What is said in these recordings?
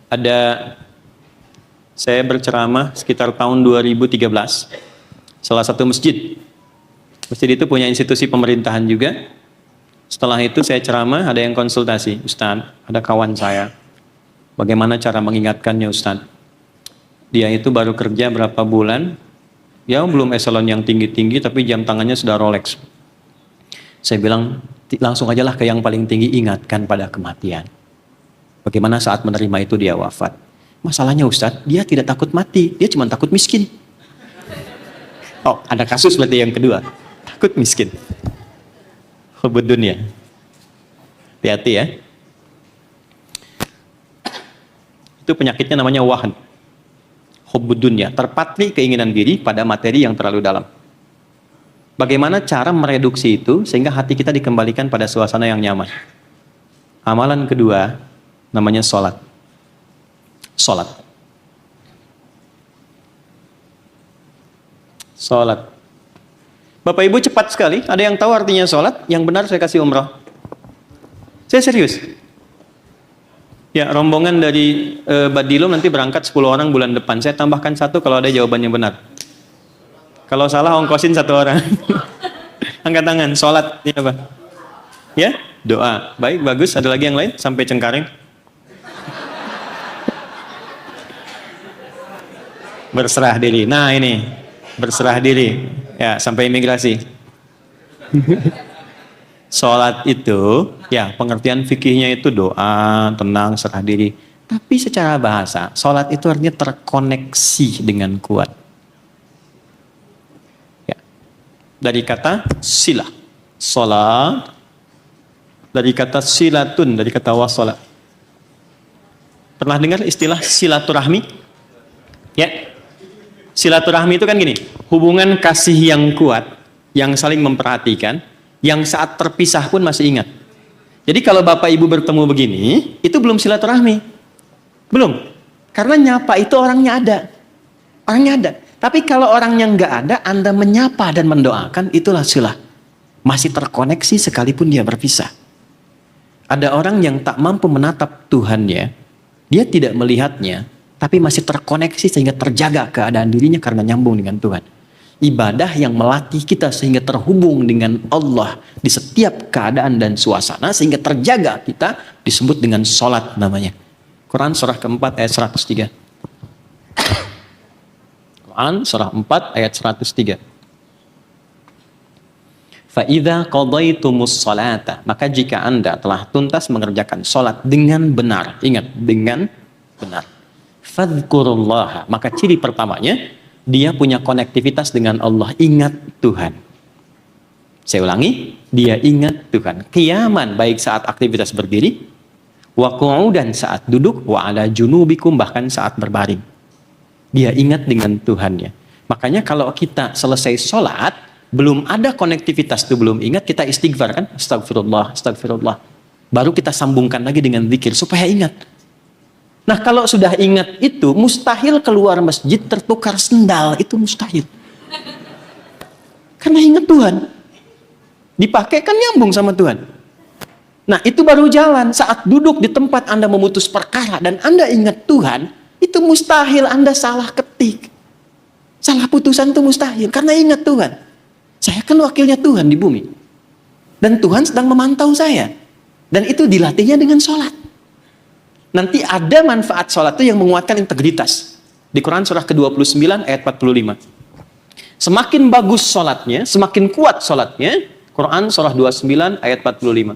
ada saya berceramah sekitar tahun 2013, salah satu masjid. Masjid itu punya institusi pemerintahan juga. Setelah itu saya ceramah, ada yang konsultasi, Ustaz, ada kawan saya, bagaimana cara mengingatkannya Ustaz? Dia itu baru kerja berapa bulan, ya belum eselon yang tinggi-tinggi, tapi jam tangannya sudah Rolex. Saya bilang, langsung aja lah ke yang paling tinggi, ingatkan pada kematian. Bagaimana saat menerima itu dia wafat? Masalahnya Ustaz, dia tidak takut mati, dia cuma takut miskin. Oh, ada kasus berarti yang kedua, takut miskin. Hubud dunia. Hati-hati ya. Itu penyakitnya namanya wahan. Hubud dunia, terpatri keinginan diri pada materi yang terlalu dalam. Bagaimana cara mereduksi itu sehingga hati kita dikembalikan pada suasana yang nyaman? Amalan kedua namanya sholat. Sholat. Sholat. Bapak Ibu cepat sekali, ada yang tahu artinya sholat? Yang benar saya kasih umrah. Saya serius. Ya, rombongan dari Badilum nanti berangkat 10 orang bulan depan. Saya tambahkan 1 kalau ada jawabannya benar. Kalau salah ongkosin 1 orang. Angkat tangan, sholat. Ini apa? Ya, doa. Baik, bagus. Ada lagi yang lain? Sampai Cengkareng. Berserah diri. Nah ini, berserah diri. Ya, sampai imigrasi. Sholat itu, ya pengertian fikihnya itu doa, tenang, serah diri. Tapi secara bahasa, sholat itu artinya terkoneksi dengan kuat. Ya. Dari kata silah, sholat. Dari kata silatun, dari kata wasolat. Pernah dengar istilah silaturahmi? Ya. Silaturahmi itu kan gini, hubungan kasih yang kuat, yang saling memperhatikan, yang saat terpisah pun masih ingat. Jadi kalau Bapak Ibu bertemu begini, itu belum silaturahmi. Belum. Karena nyapa itu orangnya ada. Orangnya ada. Tapi kalau orangnya nggak ada, Anda menyapa dan mendoakan, itulah silah. Masih terkoneksi sekalipun dia berpisah. Ada orang yang tak mampu menatap Tuhannya, dia tidak melihatnya, tapi masih terkoneksi sehingga terjaga keadaan dirinya karena nyambung dengan Tuhan. Ibadah yang melatih kita sehingga terhubung dengan Allah di setiap keadaan dan suasana sehingga terjaga kita disebut dengan sholat namanya. Quran surah keempat ayat 103. Quran surah 4 ayat 103. Fa'idha qadaitumus sholata, maka jika Anda telah tuntas mengerjakan sholat dengan benar, ingat dengan benar. Fadhkurullah, maka ciri pertamanya dia punya konektivitas dengan Allah, ingat Tuhan. Saya ulangi, dia ingat Tuhan. Qiyaman, baik saat aktivitas berdiri, wa qu'udan saat duduk, wa ala junubikum, bahkan saat berbaring. Dia ingat dengan Tuhannya. Makanya kalau kita selesai sholat, belum ada konektivitas itu, belum ingat, kita istighfar kan, astagfirullah, astagfirullah. Baru kita sambungkan lagi dengan zikir supaya ingat. Nah kalau sudah ingat itu, mustahil keluar masjid tertukar sendal, itu mustahil. Karena ingat Tuhan. Dipakai kan nyambung sama Tuhan. Nah itu baru jalan. Saat duduk di tempat Anda memutus perkara dan Anda ingat Tuhan, itu mustahil Anda salah ketik. Salah putusan itu mustahil, karena ingat Tuhan. Saya kan wakilnya Tuhan di bumi. Dan Tuhan sedang memantau saya. Dan itu dilatihnya dengan sholat. Nanti ada manfaat sholat itu yang menguatkan integritas. Di Quran surah ke-29 ayat 45. Semakin bagus sholatnya, semakin kuat sholatnya. Quran surah 29 ayat 45.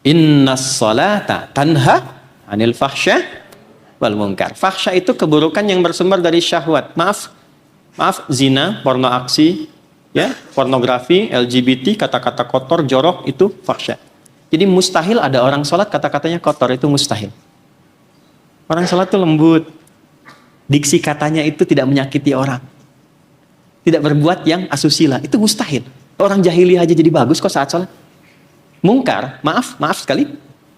Innas sholata tanha anil fahsya wal munkar. Fahsya itu keburukan yang bersumber dari syahwat. Maaf, zina, porno aksi, ya, pornografi, LGBT, kata-kata kotor, jorok, itu fahsya. Jadi mustahil ada orang sholat kata-katanya kotor, itu mustahil. Orang sholat itu lembut. Diksi katanya itu tidak menyakiti orang. Tidak berbuat yang asusila, itu mustahil. Orang jahiliyah aja jadi bagus kok saat sholat. Mungkar, maaf sekali,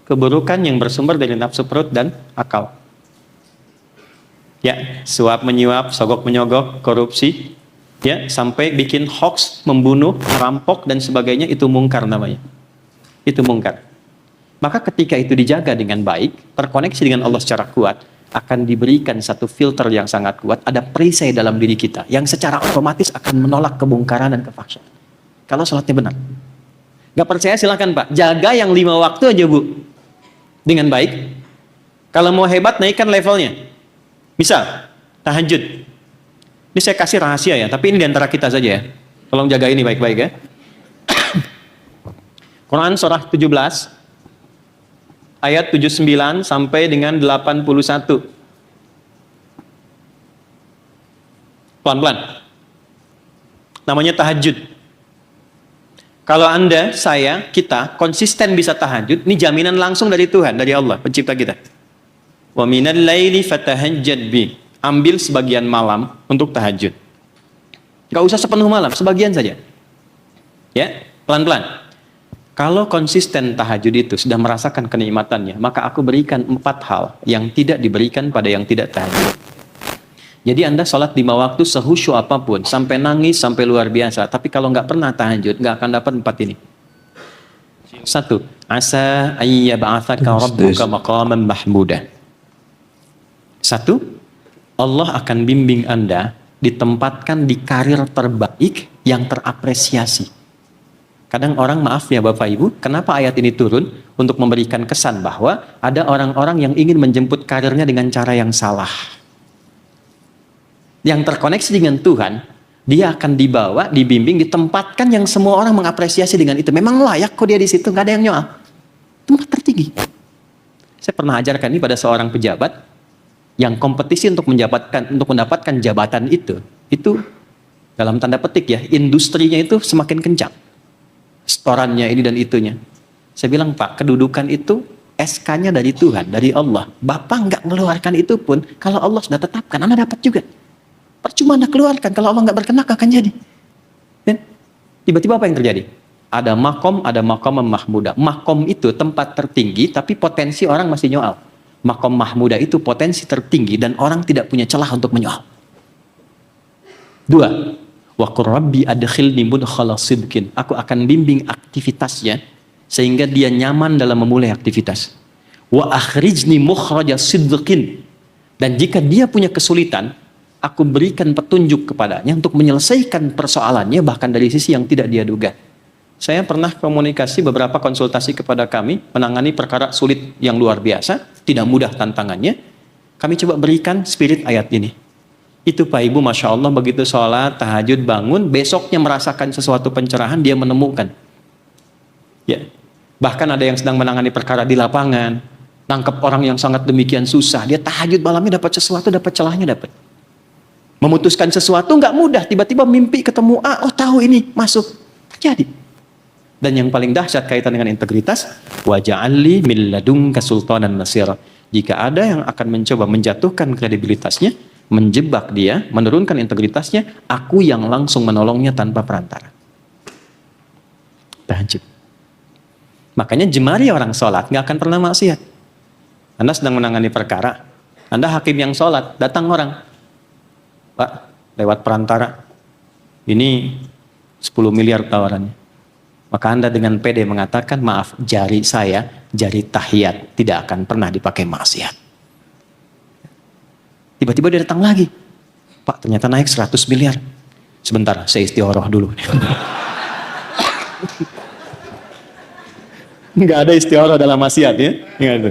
keburukan yang bersumber dari nafsu perut dan akal. Ya, suap menyuap, sogok menyogok, korupsi, ya, sampai bikin hoax, membunuh, merampok dan sebagainya, itu mungkar namanya. Itu mungkar. Maka ketika itu dijaga dengan baik, terkoneksi dengan Allah secara kuat, akan diberikan satu filter yang sangat kuat, ada perisai dalam diri kita, yang secara otomatis akan menolak kemungkaran dan kefahsyaan. Kalau sholatnya benar. Gak percaya silakan Pak, jaga yang 5 waktu aja Bu, dengan baik. Kalau mau hebat, naikkan levelnya. Misal, tahajud. Ini saya kasih rahasia ya, tapi ini diantara kita saja ya. Tolong jaga ini baik-baik ya. Quran surah 17, ayat 79 sampai dengan 81. Pelan-pelan. Namanya tahajud. Kalau Anda, saya, kita konsisten bisa tahajud, ini jaminan langsung dari Tuhan, dari Allah, pencipta kita. Wa minal laili fatahajjad bi. Ambil sebagian malam untuk tahajud. Gak usah sepenuh malam, sebagian saja. Ya, pelan-pelan. Kalau konsisten tahajud itu sudah merasakan kenikmatannya, maka aku berikan 4 hal yang tidak diberikan pada yang tidak tahajud. Jadi Anda sholat 5 waktu sehusyuk apapun, sampai nangis, sampai luar biasa. Tapi kalau nggak pernah tahajud, nggak akan dapat 4 ini. 1. Asa ayyab'atsaka rabbuka maqaman mahmuda. 1. Allah akan bimbing Anda ditempatkan di karir terbaik yang terapresiasi. Kadang orang, maaf ya Bapak Ibu, kenapa ayat ini turun? Untuk memberikan kesan bahwa ada orang-orang yang ingin menjemput karirnya dengan cara yang salah. Yang terkoneksi dengan Tuhan, dia akan dibawa, dibimbing, ditempatkan yang semua orang mengapresiasi dengan itu. Memang layak kok dia di situ, nggak ada yang nyoal. Tempat tertinggi. Saya pernah ajarkan ini pada seorang pejabat yang kompetisi untuk mendapatkan jabatan itu dalam tanda petik ya, industrinya itu semakin kencang. Setorannya ini dan itunya. Saya bilang, Pak, kedudukan itu SK-nya dari Tuhan, dari Allah. Bapak nggak mengeluarkan itu pun, kalau Allah sudah tetapkan, Anda dapat juga. Percuma Anda keluarkan, kalau Allah nggak berkenan akan jadi. Dan tiba-tiba apa yang terjadi? Ada makom mahmuda. Makom itu tempat tertinggi, tapi potensi orang masih nyoal. Makom mahmuda itu potensi tertinggi dan orang tidak punya celah untuk menyoal. 2. Wa qur rabbi adkhilni mudkhala sidqin. Aku akan bimbing aktivitasnya sehingga dia nyaman dalam memulai aktivitas. Wa akhrijni mukhraja sidqin. Dan jika dia punya kesulitan, aku berikan petunjuk kepadanya untuk menyelesaikan persoalannya bahkan dari sisi yang tidak dia duga. Saya pernah komunikasi beberapa konsultasi kepada kami, menangani perkara sulit yang luar biasa, tidak mudah tantangannya. Kami coba berikan spirit ayat ini. Itu Pak Ibu, Masya Allah, begitu sholat, tahajud, bangun, besoknya merasakan sesuatu pencerahan, dia menemukan. Ya. Bahkan ada yang sedang menangani perkara di lapangan, nangkep orang yang sangat demikian susah, dia tahajud malamnya dapat sesuatu, dapat celahnya dapat. Memutuskan sesuatu nggak mudah, tiba-tiba mimpi ketemu A, oh tahu ini, masuk. Terjadi. Dan yang paling dahsyat kaitan dengan integritas, wa ja'alli min ladunka sultanan nasira. Jika ada yang akan mencoba menjatuhkan kredibilitasnya, menjebak dia, menurunkan integritasnya, aku yang langsung menolongnya tanpa perantara. Tahajud. Makanya jemari orang sholat nggak akan pernah maksiat. Anda sedang menangani perkara, Anda hakim yang sholat, datang orang, Pak, lewat perantara, ini 10 miliar tawarannya. Maka Anda dengan pede mengatakan, maaf, jari saya, jari tahiyat, tidak akan pernah dipakai maksiat. Tiba-tiba dia datang lagi. Pak, ternyata naik 100 miliar. Sebentar, saya istikharah dulu. Nggak ada istikharah dalam maksiat ya. Nggak ada.